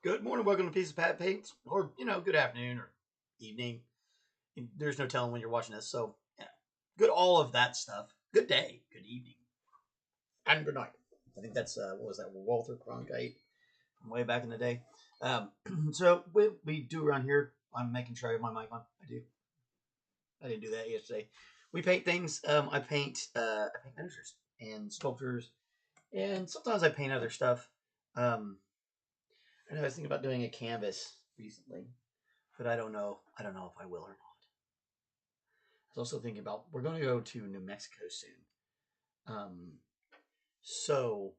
Good morning, welcome to Piece of Pat Paints, or good afternoon or evening. There's no telling when you're watching this, so yeah, good all of that stuff. Good day, good evening, and good night. I think that's what was that Walter Cronkite from way back in the day. So we do around here. I'm making sure I have my mic on. I do. I didn't do that yesterday. We paint things. I paint miniatures and sculptures, and sometimes I paint other stuff. And I was thinking about doing a canvas recently, but I don't know. I don't know if I will or not. I was also thinking about we're going to go to New Mexico soon. So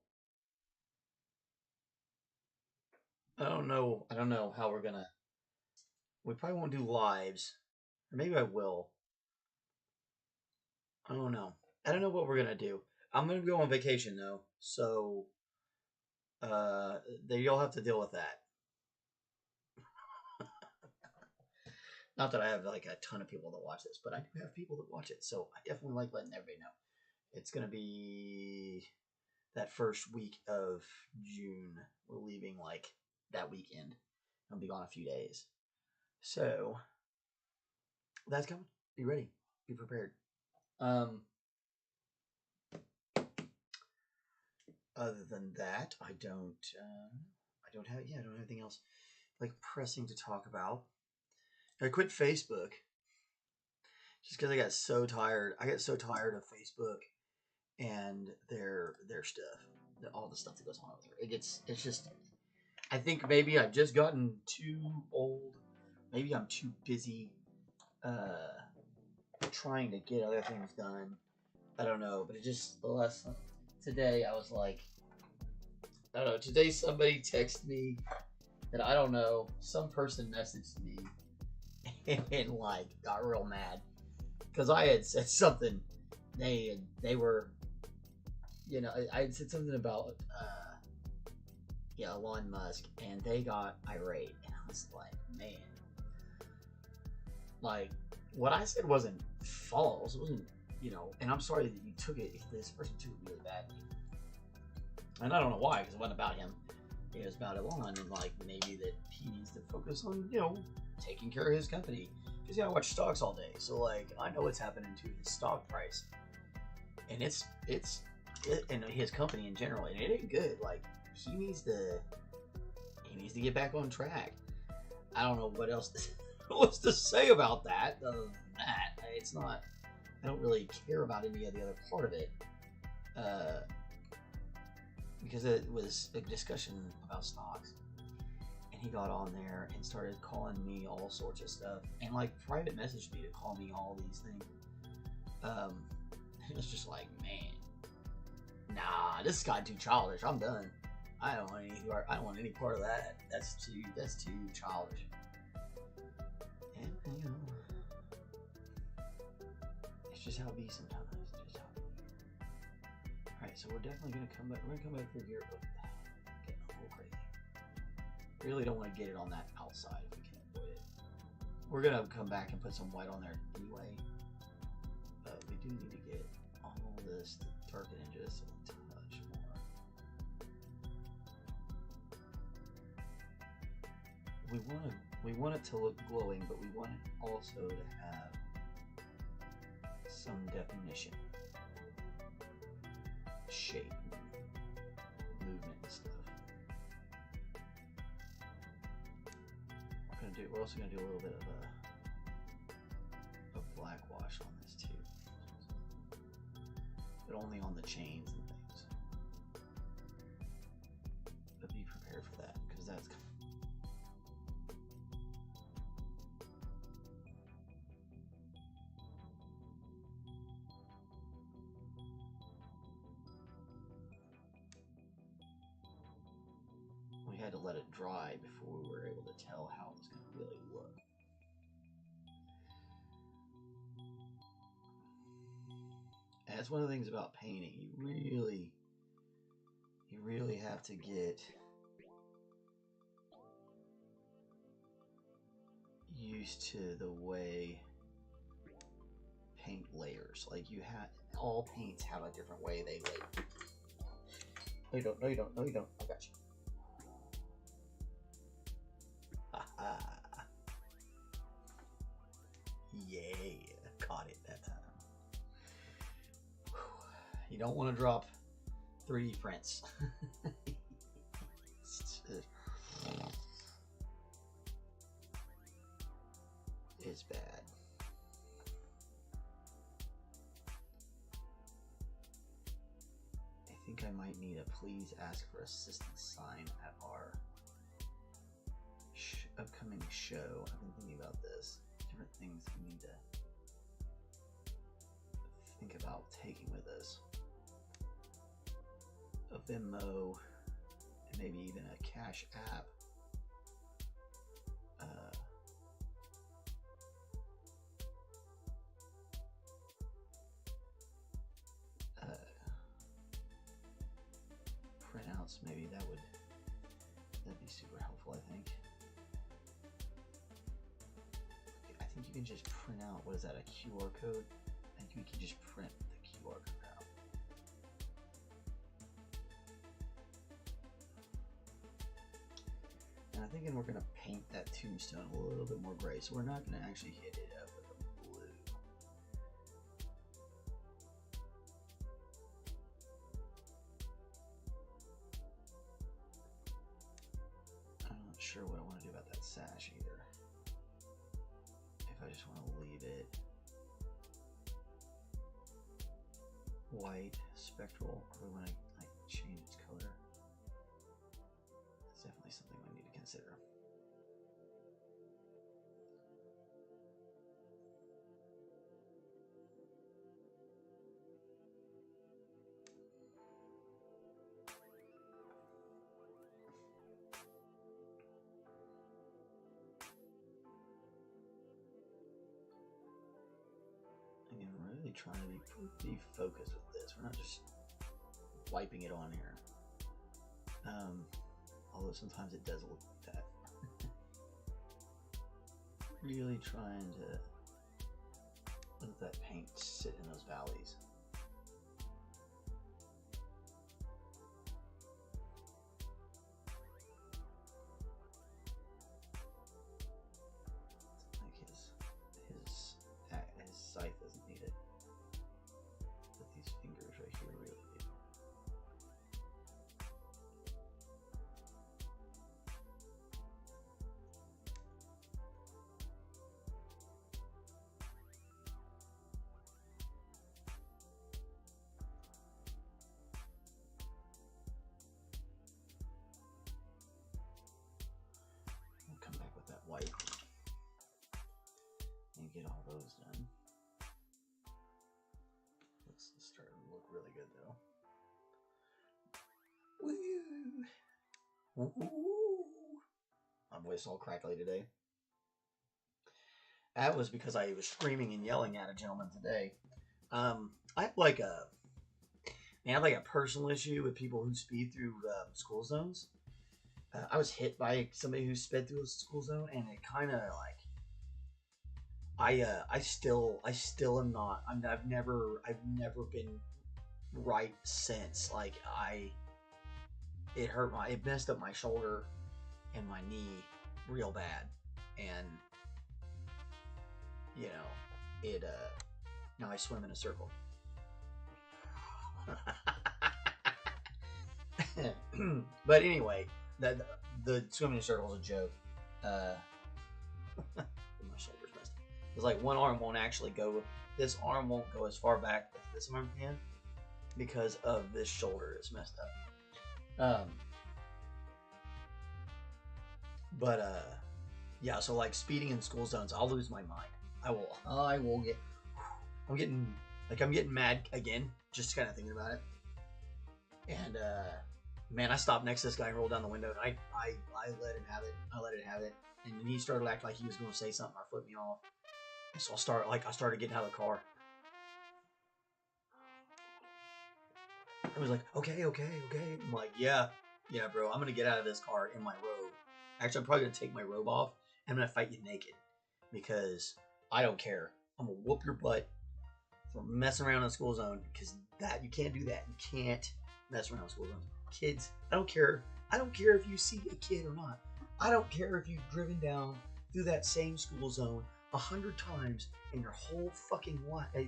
I don't know. I don't know how we're gonna. We probably won't do lives, or maybe I will. I don't know. I don't know what we're gonna do. I'm gonna go on vacation though, so you'll have to deal with that. Not that I have like a ton of people that watch this, but I do have people that watch it, so I definitely like letting everybody know. It's gonna be that first week of June. We're leaving like that weekend. I'll be gone a few days, so that's coming. Be ready. Be prepared. Other than that, I don't have anything else like pressing to talk about. I quit Facebook just because I got so tired. I got so tired of Facebook and their stuff, all the stuff that goes on over there. It's just. I think maybe I've just gotten too old. Maybe I'm too busy trying to get other things done. I don't know, but it just today I was like, I don't know. Today somebody texted me that I don't know. Some person messaged me and like got real mad because I had said something. They were, I had said something about Elon Musk, and they got irate, and I was like, man, like what I said wasn't false. It wasn't, and I'm sorry that you took it. This person took it really badly, and I don't know why, because it wasn't about him. It was about Elon, and like maybe that he needs to focus on taking care of his company, because I watch stocks all day, so like I know what's happening to his stock price, and it's and his company in general, and it ain't good. Like he needs to get back on track. I don't know what else to say about that. Other than that, it's not. I don't really care about any of the other part of it, because it was a discussion about stocks, and he got on there and started calling me all sorts of stuff, and like private messaged me to call me all these things. It was just like, man, nah, this got too childish. I'm done. I don't want any part of that. That's too childish. And it's just how it be sometimes. It's just how it be. Alright, so we're definitely gonna come back. We're gonna come back through here, but getting a little crazy. Really don't want to get it on that outside if we can avoid it. We're gonna come back and put some white on there anyway. But we do need to get all this to darken it just a touch more. We want it to look glowing, but we want it also to have some definition, shape, movement, and stuff. We're also gonna do a little bit of black wash on this too, but only on the chains and things. But be prepared for that, because that's coming. We had to let it dry before we were able to tell how it was going to really look. And that's one of the things about painting. You really have to get used to the way paint layers. Like all paints have a different way they layer. No, you don't. I got you. You don't want to drop 3D prints. It's bad. I think I might need a please ask for assistance sign at our upcoming show. I've been thinking about this. Different things we need to think about taking with us. A Venmo, and maybe even a Cash App. Printouts, maybe that'd be super helpful. I think you can just print out, what is that, a QR code? I think we can just print the QR code out. And I'm thinking we're going to paint that tombstone a little bit more gray, so we're not going to actually hit it up with a blue. I'm not sure what I want to do about that sash either. If I just want to leave it white, spectral, or we want to like change its color. It's definitely something we need to consider. Again, we're really trying to be pretty focused with this. We're not just wiping it on here. Although sometimes it does look like that. Really trying to let that paint sit in those valleys. His scythe doesn't need it, but these fingers right here really do. We'll come back with that white and get all those done. It's starting to look really good though. Woo! Woo! My voice all crackly today. That was because I was screaming and yelling at a gentleman today. I have like a personal issue with people who speed through school zones. I was hit by somebody who sped through a school zone, and it kind of like I still am not. I've never been right since. Like it messed up my shoulder and my knee real bad, and you know it. Now I swim in a circle. But anyway, the swimming in a circle is a joke. My shoulder's messed up. It's like one arm won't actually go. This arm won't go as far back as this arm can because of this shoulder is messed up. Yeah. So like speeding in school zones, I'll lose my mind. I'm getting mad again, just kind of thinking about it. And man, I stopped next to this guy and rolled down the window, and I let him have it. I let it have it, and then he started acting like he was going to say something or flip me off. And so I started getting out of the car. I was like, okay. I'm like, yeah, bro, I'm gonna get out of this car in my robe. Actually, I'm probably gonna take my robe off. And I'm gonna fight you naked because I don't care. I'm gonna whoop your butt for messing around in a school zone because you can't do that. You can't mess around in school zones. Kids, I don't care. I don't care if you see a kid or not. I don't care if you've driven down through that same school zone 100 times in your whole fucking life. I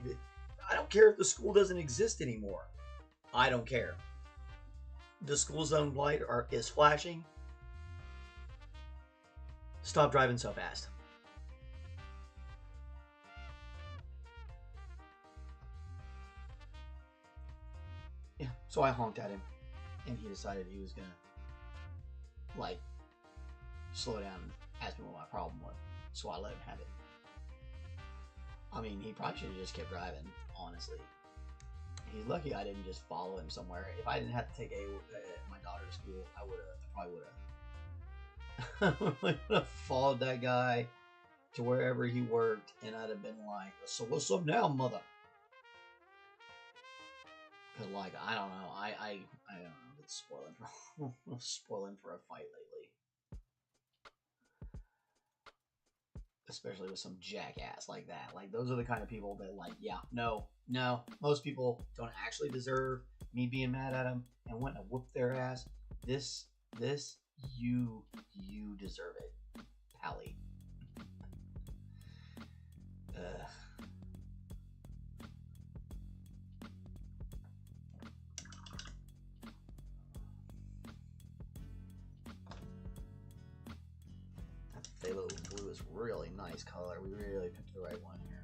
don't care if the school doesn't exist anymore. I don't care. The school zone light is flashing. Stop driving so fast. Yeah, so I honked at him, and he decided he was gonna, like, slow down and ask me what my problem was. So I let him have it. I mean, he probably should have just kept driving, honestly. He's lucky I didn't just follow him somewhere. If I didn't have to take my daughter to school, I probably would have followed that guy to wherever he worked, and I'd have been like, so what's up now, mother? Because, like, I don't know. I don't know. It's spoiling for a fight lately. Especially with some jackass like that. Like, those are the kind of people that, like, yeah, no, most people don't actually deserve me being mad at them and wanting to whoop their ass. This, you deserve it, pally. That phthalo blue is really nice color. We really picked the right one here.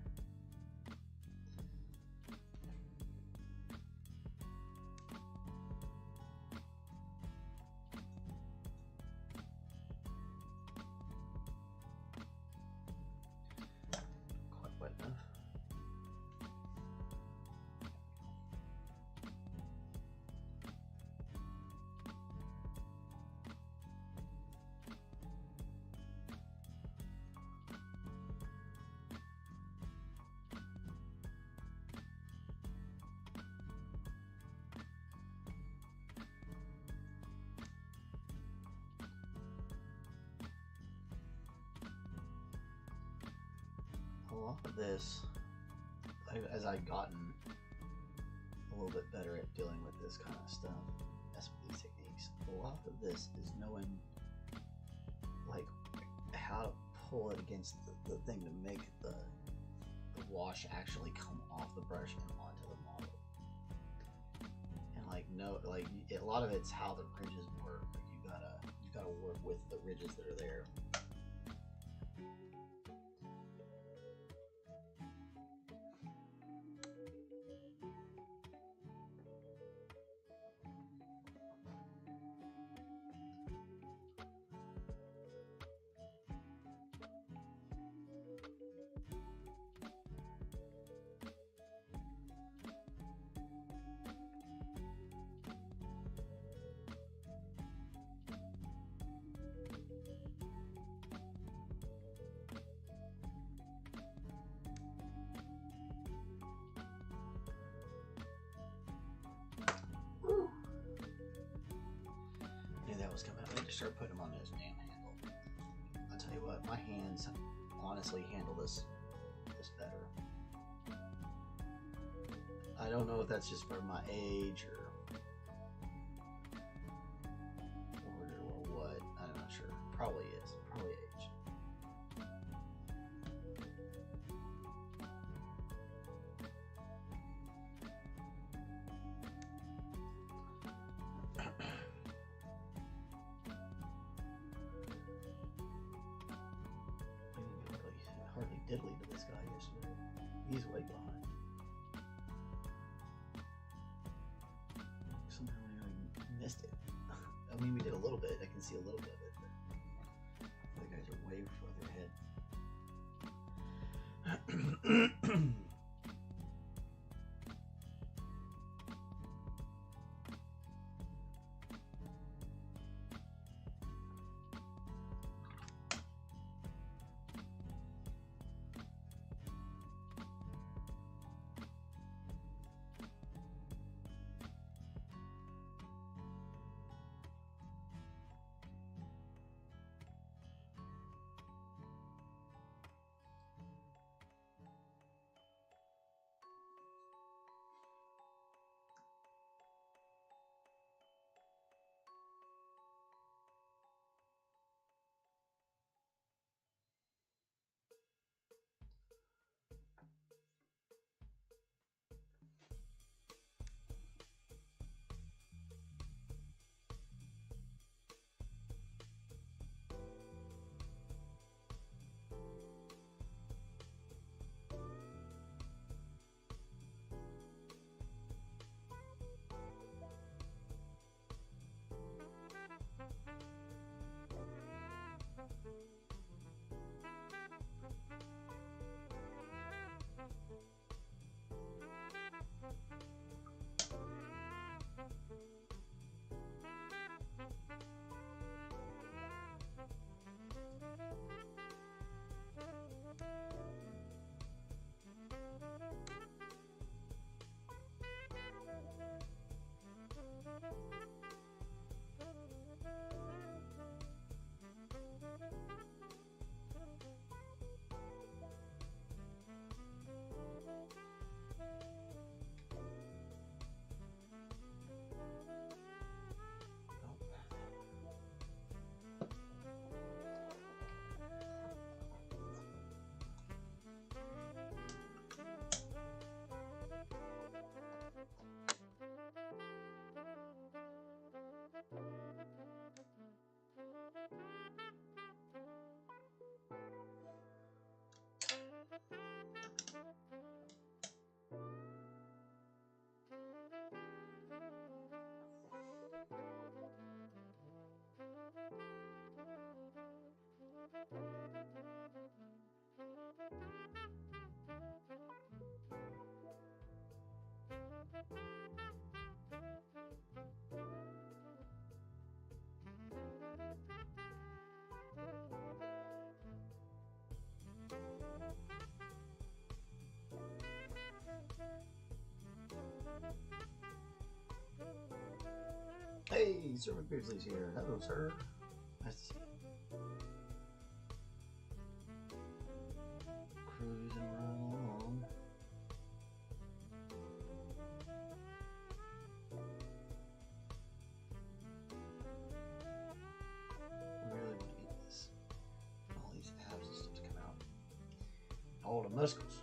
A lot of this, as I've gotten a little bit better at dealing with this kind of stuff, that's with these techniques, a lot of this is knowing, like, how to pull it against the thing to make the wash actually come off the brush and onto the model. And, like, a lot of it's how the ridges work. Like, you gotta work with the ridges that are there. Coming up. I need to start putting them on this damn handle. I'll tell you what, my hands honestly handle this better. I don't know if that's just for my age or what. I'm not sure. Probably is. Probably age. Hardly diddly to this guy yesterday. He's way behind. Somehow I missed it. I mean, we did a little bit. I can see a little bit of it, but the guys are way further ahead. Hey, Sir McBeardsly's here. Hello, sir. Nice to see you. Cruising right along. I really want to eat this. All these abs and stuff to come out. All the muscles.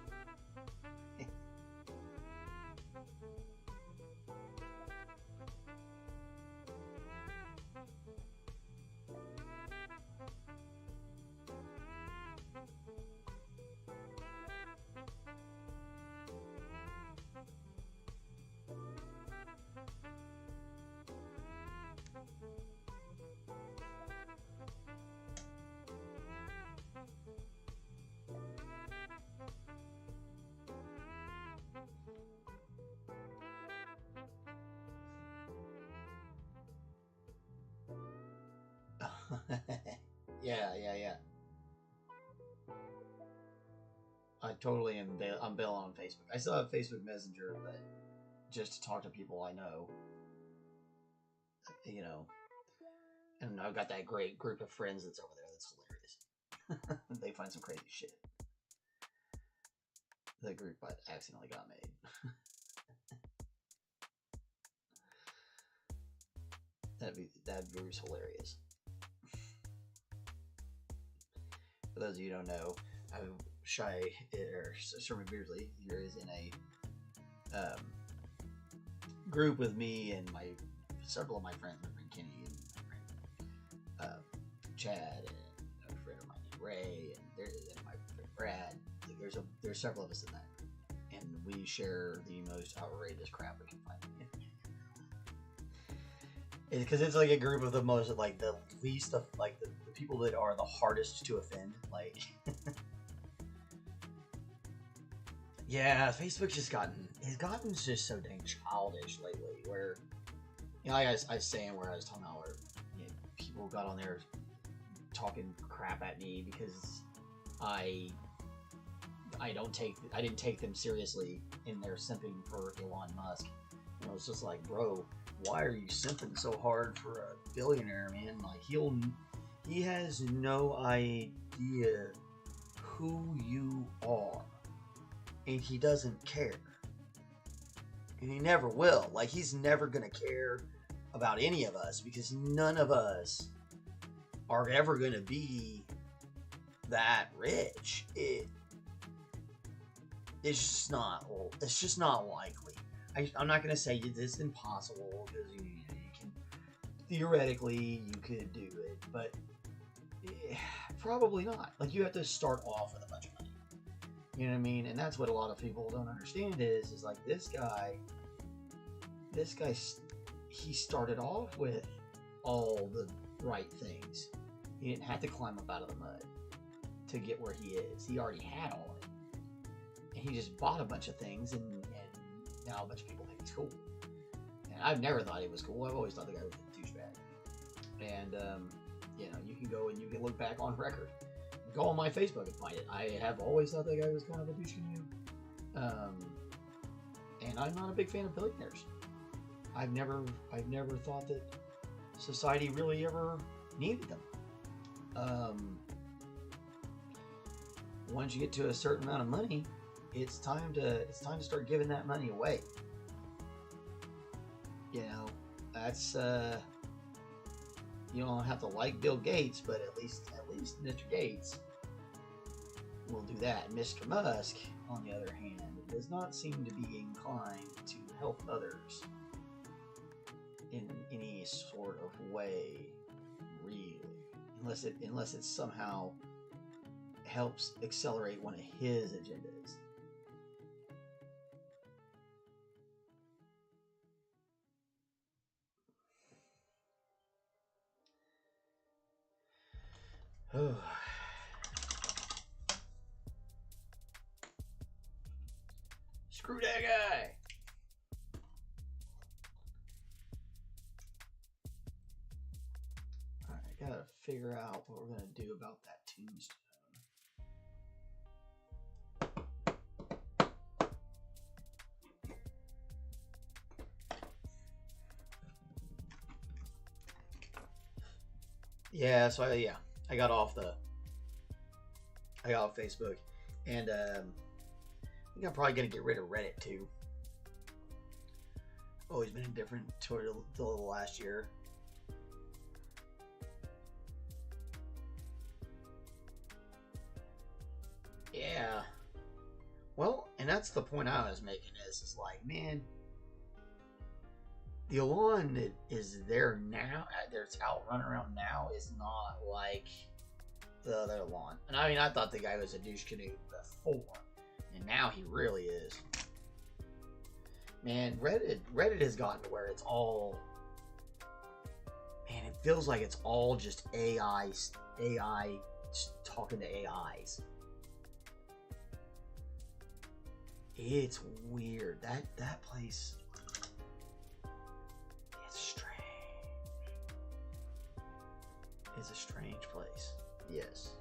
Yeah. I totally am. I'm Bill on Facebook. I still have Facebook Messenger, but just to talk to people I know, you know. And I've got that great group of friends that's over there. That's hilarious. They find some crazy shit. The group I accidentally got made. That group's hilarious. For those of you who don't know, Sir McBeardsly here is in a group with me and several of my friends, my friend Kenny and my friend Chad and a friend of mine named Ray and my friend Brad. There's several of us in that, and we share the most outrageous crap we can find. Because it's like a group of the most, like, the least of, like, the people that are the hardest to offend. Like, yeah, Facebook's just gotten just so dang childish lately. Where, you know, like I was saying, where I was talking about where, you know, people got on there talking crap at me because I didn't take them seriously in their simping for Elon Musk. And I was just like, bro, why are you simping so hard for a billionaire, man? Like, he has no idea who you are, and he doesn't care, and he never will. Like, he's never gonna care about any of us because none of us are ever gonna be that rich. It's just not likely. I'm not going to say it's impossible, because you can, theoretically you could do it, but probably not. Like, you have to start off with a bunch of money. You know what I mean? And that's what a lot of people don't understand is like, this guy, he started off with all the right things. He didn't have to climb up out of the mud to get where he is. He already had all of it. And he just bought a bunch of things, and now a bunch of people think he's cool. And I've never thought he was cool. I've always thought the guy was a douchebag. And, you know, you can go and you can look back on record. Go on my Facebook and find it. I have always thought that guy was kind of a douche canoe. And I'm not a big fan of billionaires. I've never thought that society really ever needed them. Once you get to a certain amount of money, it's time to start giving that money away. You know, that's you don't have to like Bill Gates, but at least Mr. Gates will do that. Mr. Musk, on the other hand, does not seem to be inclined to help others in any sort of way, really, unless it somehow helps accelerate one of his agendas. Screw that guy. Alright, I gotta figure out what we're gonna do about that tombstone. Yeah, so I got off Facebook, and I think I'm probably gonna get rid of Reddit too. Always been indifferent toward the last year. Yeah. Well, and that's the point I was making is like, man, the Elan that is there now, that's out running around now, is not like the other Elan. And I mean, I thought the guy was a douche canoe before, and now he really is. Man, Reddit has gotten to where it's all, man, it feels like it's all just AI talking to AIs. It's weird. That place, it's strange. It's a strange place. Yes.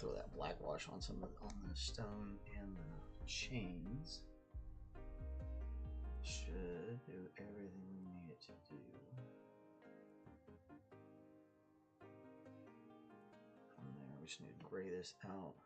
Throw that black wash on the stone and the chains. Should do everything we need it to do. From there, we just need to gray this out.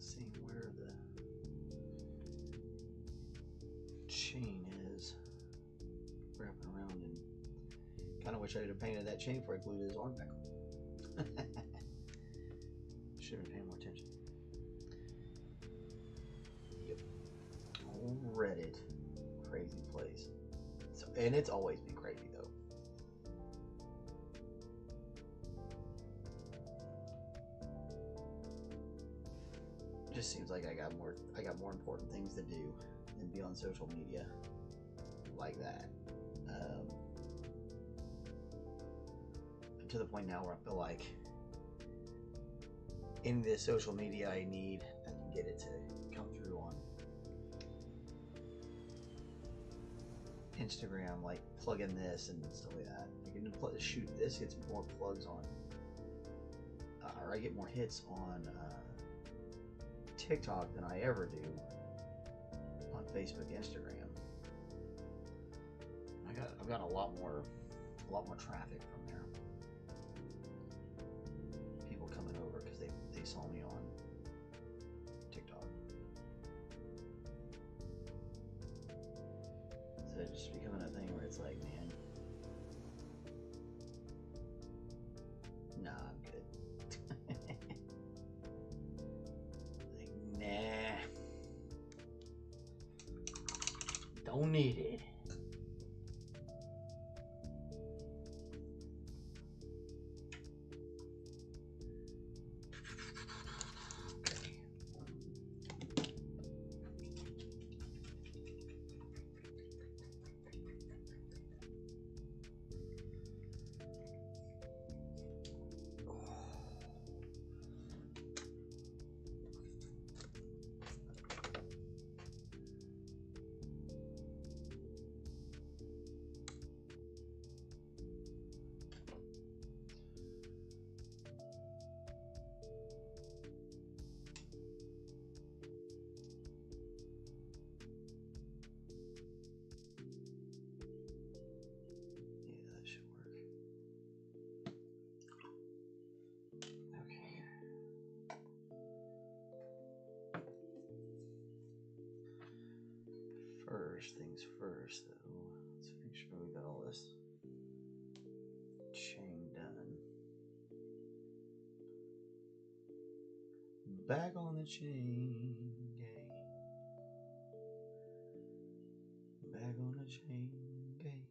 Seeing where the chain is wrapping around, and kind of wish I had painted that chain before I glued his arm back on. Should have been paying more attention. Yep. dreaded, crazy place. So, and it's always been crazy though. It just seems like I got more important things to do than be on social media like that. To the point now where I feel like in this social media I can get it to come through on Instagram, like plug in this and stuff like that. I can shoot this, gets more plugs on, or I get more hits on TikTok than I ever do on Facebook, Instagram. I've got a lot more traffic from there. People coming over because they saw me on TikTok. So it's just becoming a thing where it's like, man, nah, I'm good. Like, nah, don't need it. First things first, though, let's make sure we got all this chain done. Back on the chain gang. Back on the chain gang.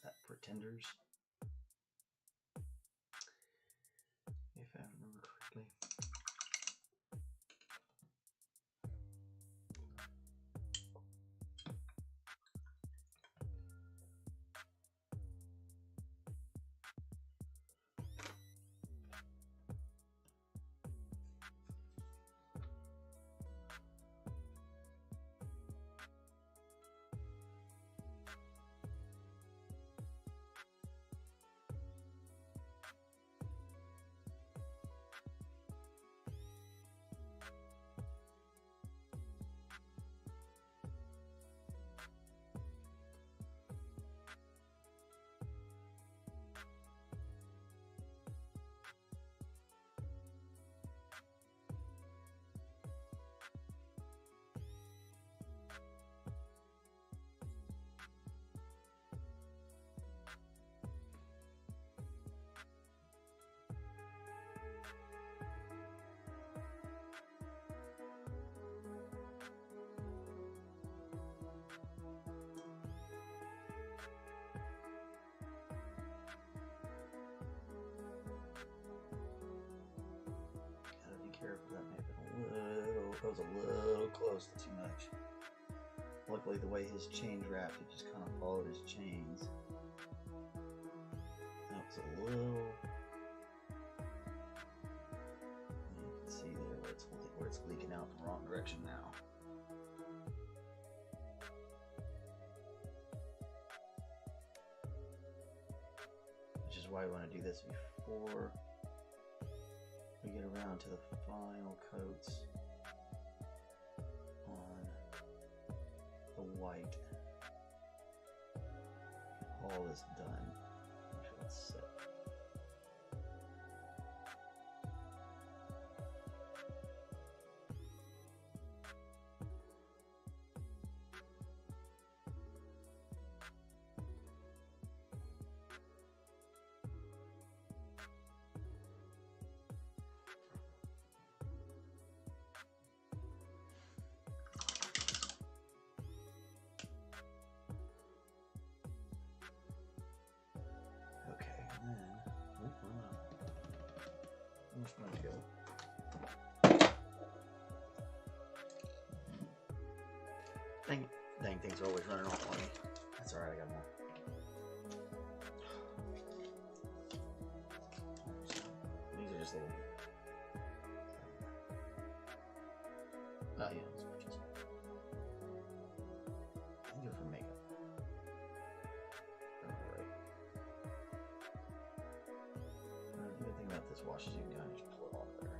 That Pretenders, if I remember correctly. Careful, that was a little close to too much. Luckily, the way his chain's wrapped, it just kind of followed his chains. That was a little. You can see there where it's leaking out the wrong direction now. Which is why we want to do this before we get around to the final coats on the white. All this done. Make sure it's set. things are always running off on me. That's alright, I got more. These are just little... Oh yeah, those pictures. I think they're for makeup. Alright. The good thing about this wash is you can kind of just pull it off there.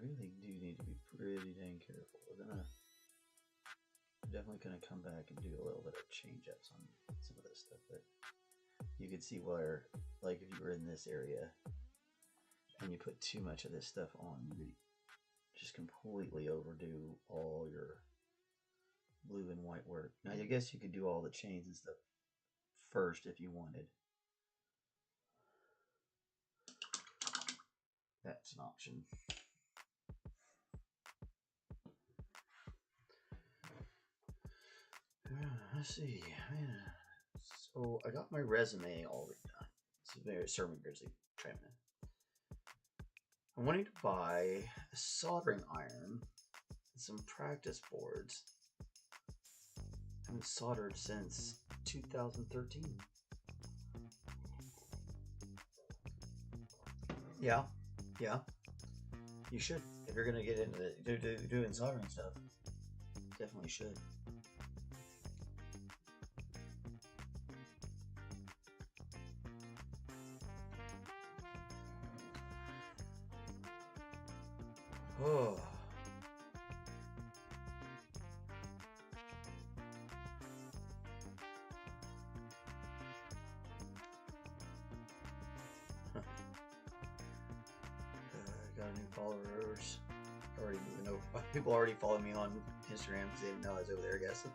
Really do need to be pretty dang careful. We're definitely gonna come back and do a little bit of change ups on some of this stuff, but you could see where, like, if you were in this area and you put too much of this stuff on, you would just completely overdo all your blue and white work. Now, I guess you could do all the chains and stuff first if you wanted. That's an option. Let's see. So I got my resume already done. This is very Sir McBeardsly trim. I'm wanting to buy a soldering iron and some practice boards. I haven't soldered since 2013. Yeah. You should. If you're gonna get into doing soldering stuff, definitely should. Oh. Got a new followers. Already moving over. People already follow me on Instagram because they didn't know I was over there, I guess.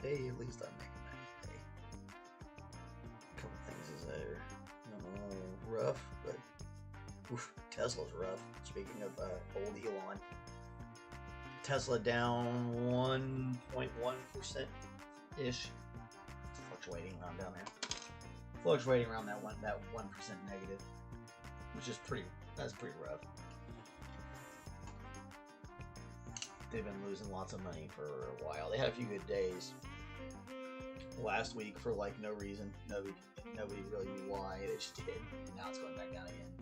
Hey, at least I'm making money today. A couple things is there. Rough, but oof, Tesla's rough. Speaking of old Elon, Tesla down 1.1% ish. Fluctuating around down there. Fluctuating around that 1% negative, which is that's pretty rough. They've been losing lots of money for a while. They had a few good days last week for like no reason. Nobody really knew why. They just did. Now it's going back down again,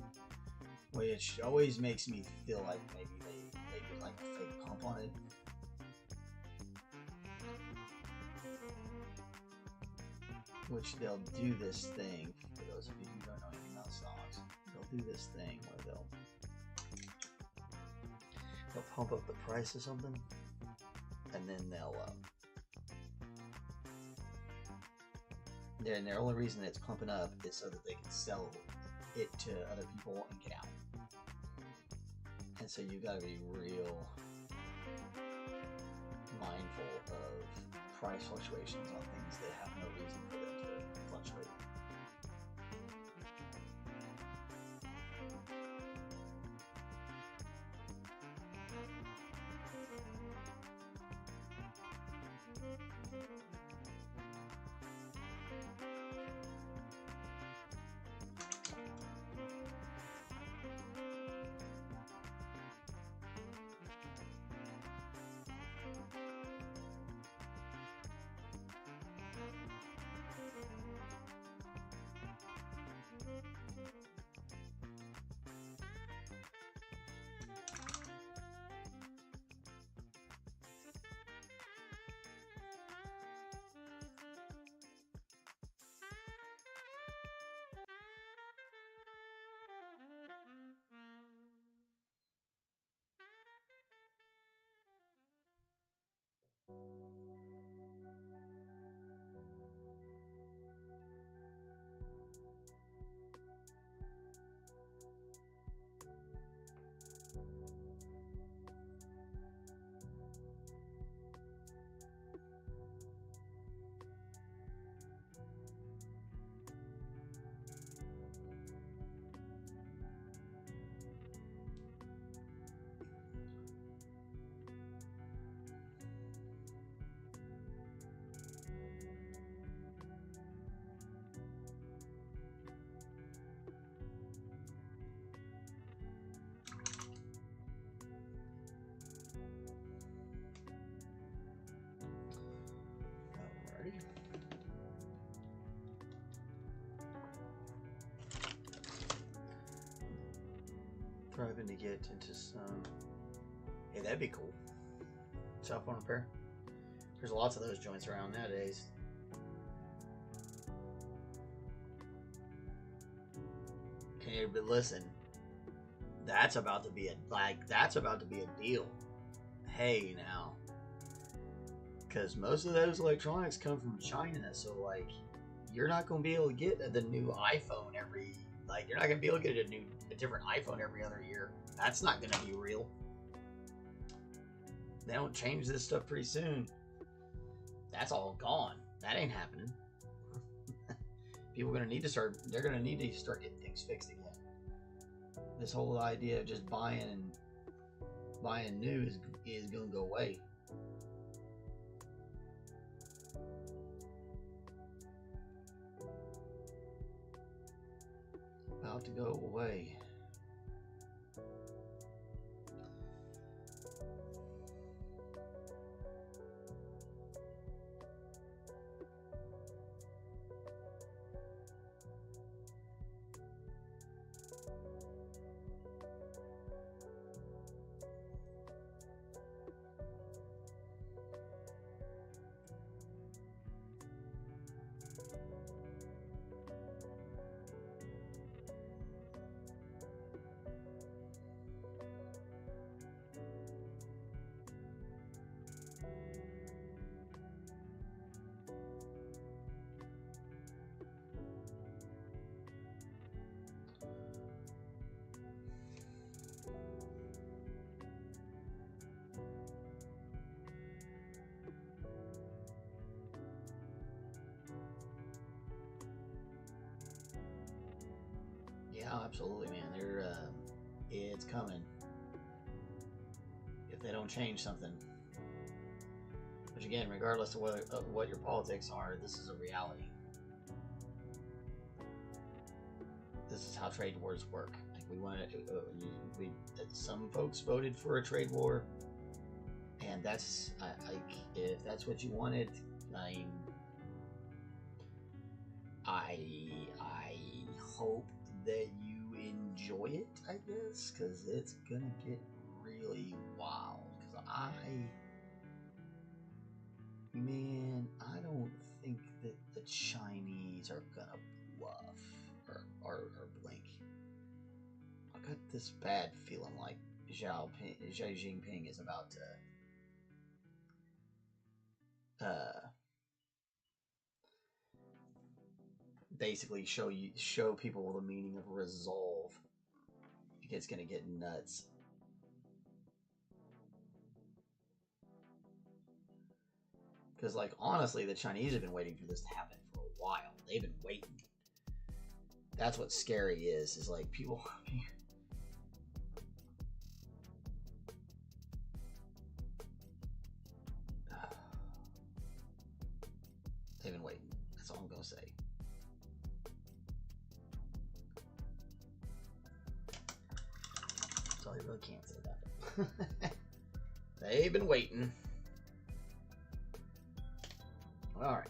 which always makes me feel like maybe they did like a fake pump on it. Which they'll do this thing, for those of you who don't know anything about stocks, they'll do this thing where they'll pump up the price of something, and then and the only reason it's pumping up is so that they can sell it to other people and get out. And so you gotta be real mindful of price fluctuations on things that have no reason for them to fluctuate. get into some. Hey, that'd be cool. Cell phone repair. There's lots of those joints around nowadays. Hey, but listen, that's about to be a deal. Hey, now, because most of those electronics come from China, so like, you're not going to be able to get the new iPhone you're not going to be able to get a different iPhone every other year. That's not going to be real. They don't change this stuff pretty soon. That's all gone. That ain't happening. People are going to need to start. They're going to need to start getting things fixed again. This whole idea of just buying new is going to go away. About to go away. Yeah, absolutely, man. It's coming. If they don't change something. Which again, regardless of what your politics are, this is a reality. This is how trade wars work. Like some folks voted for a trade war, and that's if that's what you wanted. I hope that you enjoy it, I guess, because it's gonna get really wild. Because I don't think that the Chinese are gonna bluff or blink. I got this bad feeling like Xi Jinping is about to basically show people the meaning of resolve. It's gonna get nuts. Because, like, honestly, the Chinese have been waiting for this to happen for a while. They've been waiting. That's what scary is like people. They've been waiting. That's all I'm gonna say. That's all you really can't say about it. They've been waiting. All right.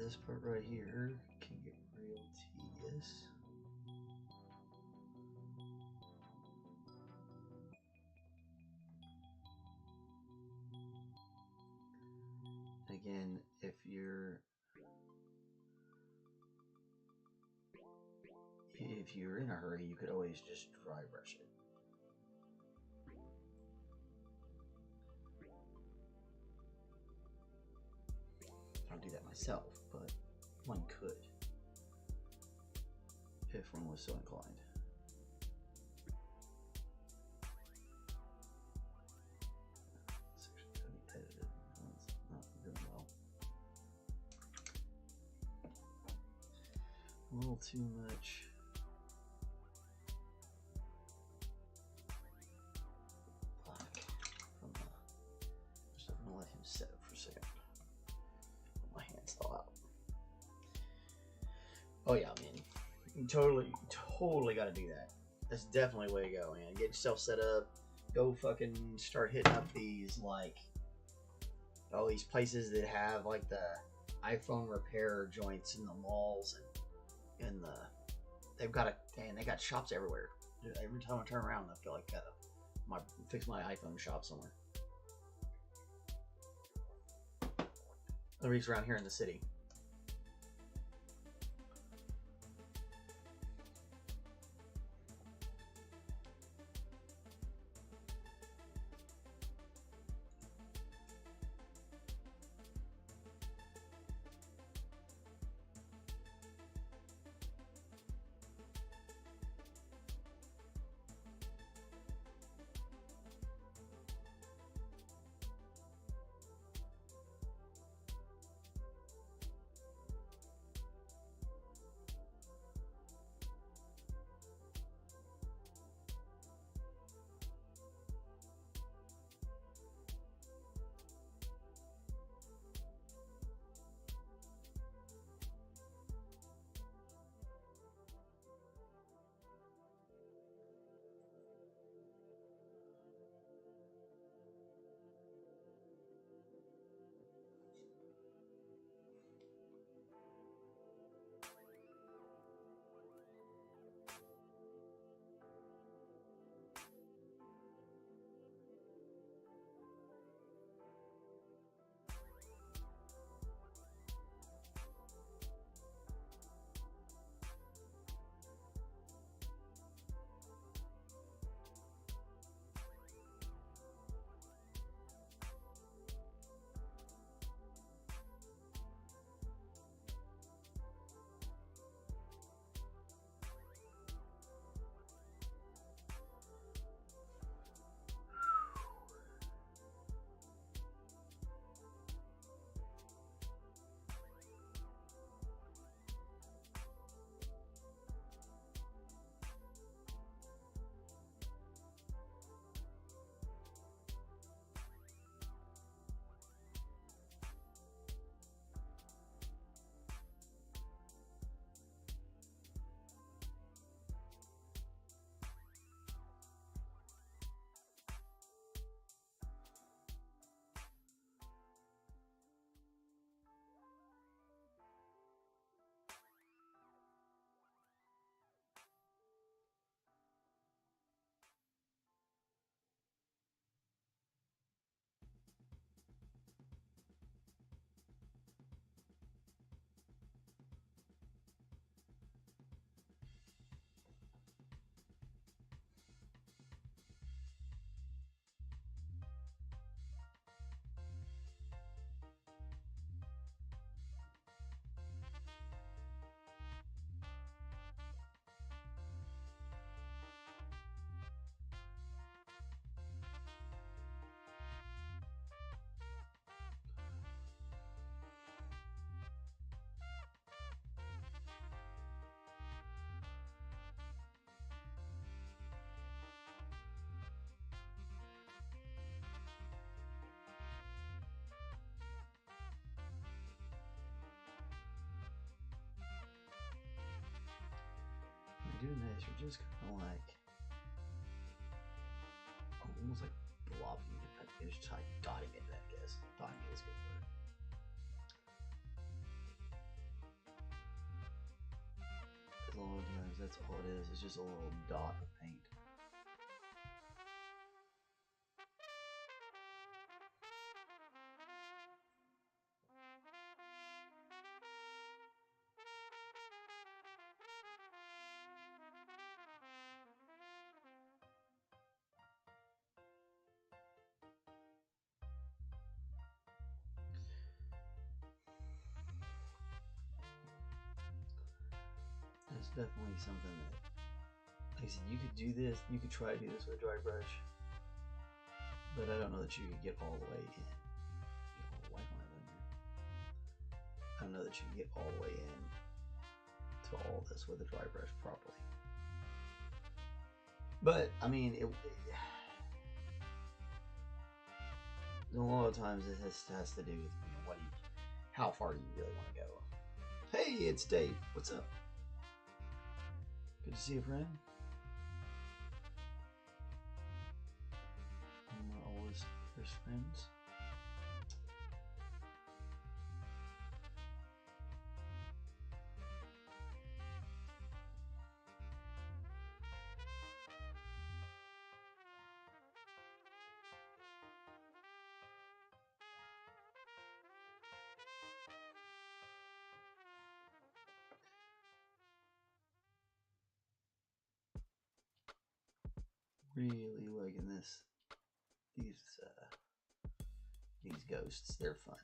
this part right here can get real tedious. Again, if you're in a hurry, you could always just dry brush it. I don't do that myself, but one could if one was so inclined. This actually could be edited. It's not doing well. A little too much. Set it for a second. My hand's still out. Oh yeah, man. You totally got to do that. That's definitely the way to go, man. Get yourself set up. Go fucking start hitting up these, like, all these places that have, like, the iPhone repair joints in the malls and they've got they got shops everywhere. Every time I turn around, I feel like I gotta fix my iPhone shop somewhere. At least around here in the city. Doing this, you're just kind of like almost like blobby. You're just like dotting it, I guess. Dotting it is good word. that's all it is. It's just a little dot of paint. It's definitely something that, like I said, you could do this, you could try to do this with a dry brush, but I don't know that you could get all the way in. Why don't I win here? I don't know that you can get all the way in to all this with a dry brush properly. But I mean, a lot of times it has to do with, you know, how far you really want to go. Hey, it's Dave. What's up? Good to see you, friend. And we're always first friends. Really liking these ghosts. They're fun.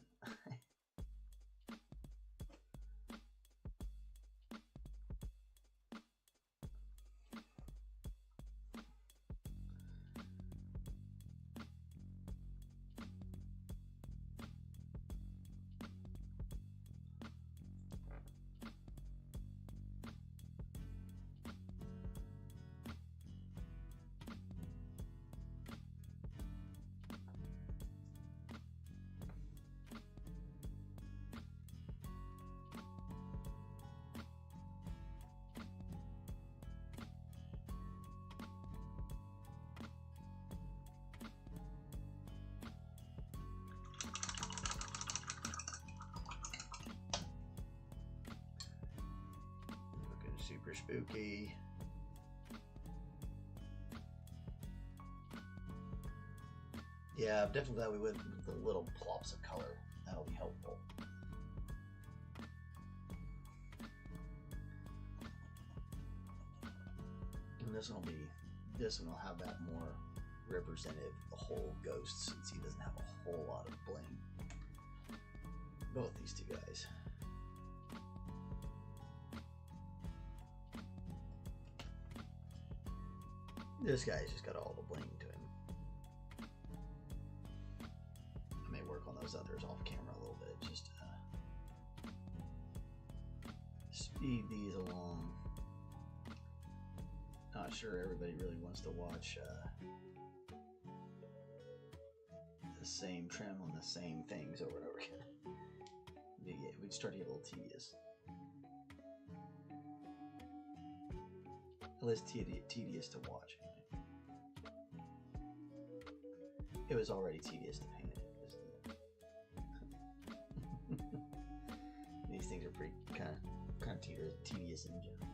Super spooky. Yeah, I'm definitely glad we went with the little plops of color. That'll be helpful. And this one will have that more representative of the whole ghost, since he doesn't have a whole lot of bling. Both these two guys. This guy's just got all the bling to him. I may work on those others off camera a little bit, just to speed these along. Not sure everybody really wants to watch the same trim on the same things over and over again. We'd start to get a little tedious. At least tedious to watch. It was already tedious to paint it. These things are pretty kind of tedious in general.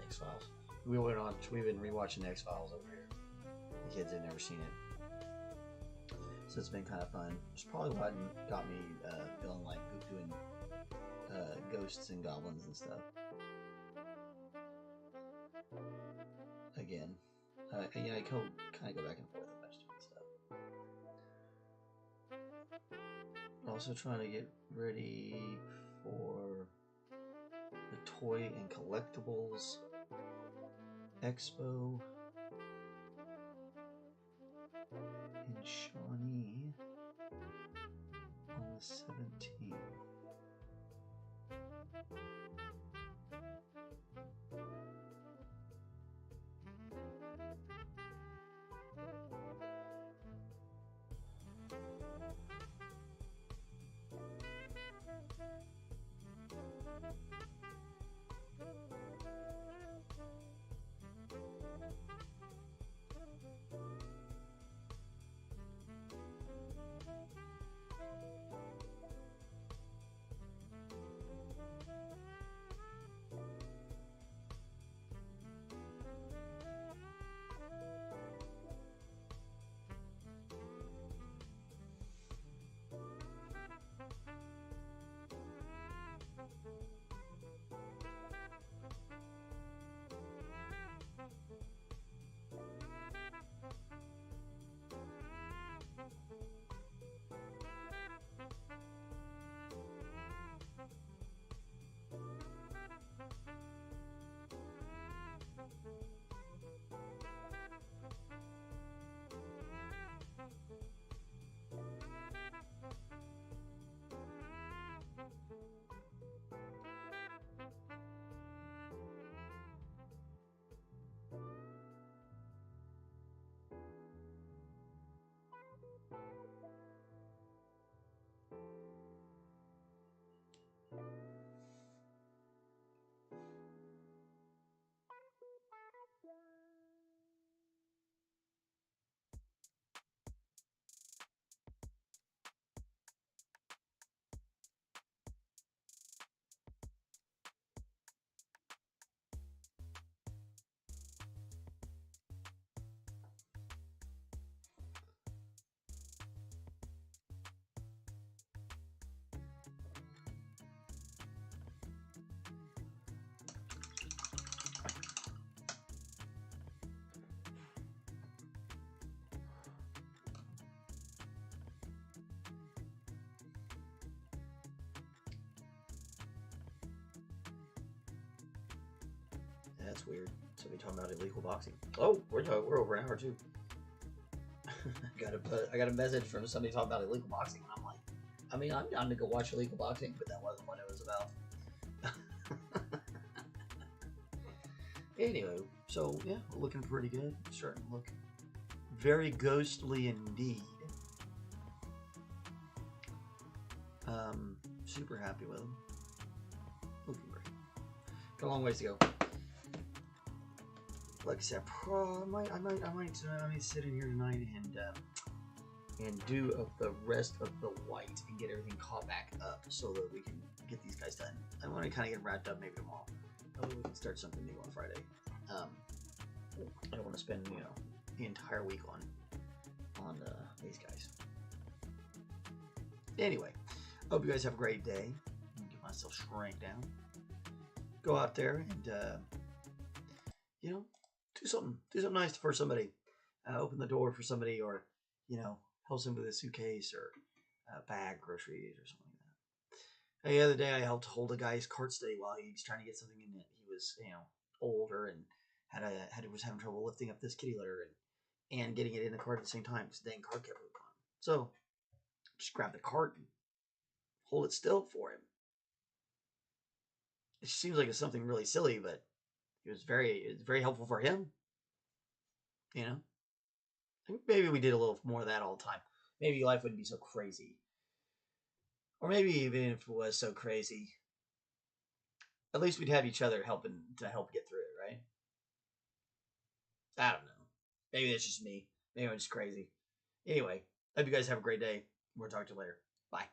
X-Files. We've been rewatching the X-Files over here. The kids had never seen it. So it's been kind of fun. It's probably what got me feeling like doing ghosts and goblins and stuff. Again. I kind of go back and forth a bunch of different stuff. Also trying to get ready for the Toy and Collectibles Expo in Shawnee on the 17th. That's weird. So we talking about illegal boxing. Oh, we're over an hour too. I got a message from somebody talking about illegal boxing, and I'm like, I mean, I'm down to go watch illegal boxing, but that wasn't what it was about. Anyway, so yeah, we're looking pretty good. Starting to look very ghostly indeed. Super happy with them. Looking great. Got a long ways to go. Like I said, I might sit in here tonight and do the rest of the white and get everything caught back up so that we can get these guys done. I want to kind of get wrapped up maybe tomorrow. Oh, we can start something new on Friday. I don't want to spend the entire week on these guys. Anyway, hope you guys have a great day. Get myself shrank down. Go out there and do something nice for somebody. Open the door for somebody, or help somebody with a suitcase or a bag, groceries, or something like that. The other day, I helped hold a guy's cart stay while he was trying to get something in it. He was older and was having trouble lifting up this kitty litter and getting it in the cart at the same time because the dang cart kept moving on. So just grab the cart and hold it still for him. It seems like it's something really silly, but it was very helpful for him. I think maybe we did a little more of that all the time. maybe life wouldn't be so crazy. Or maybe even if it was so crazy, at least we'd have each other helping to help get through it, right? I don't know. Maybe that's just me. Maybe I'm just crazy. Anyway, hope you guys have a great day. We'll talk to you later. Bye.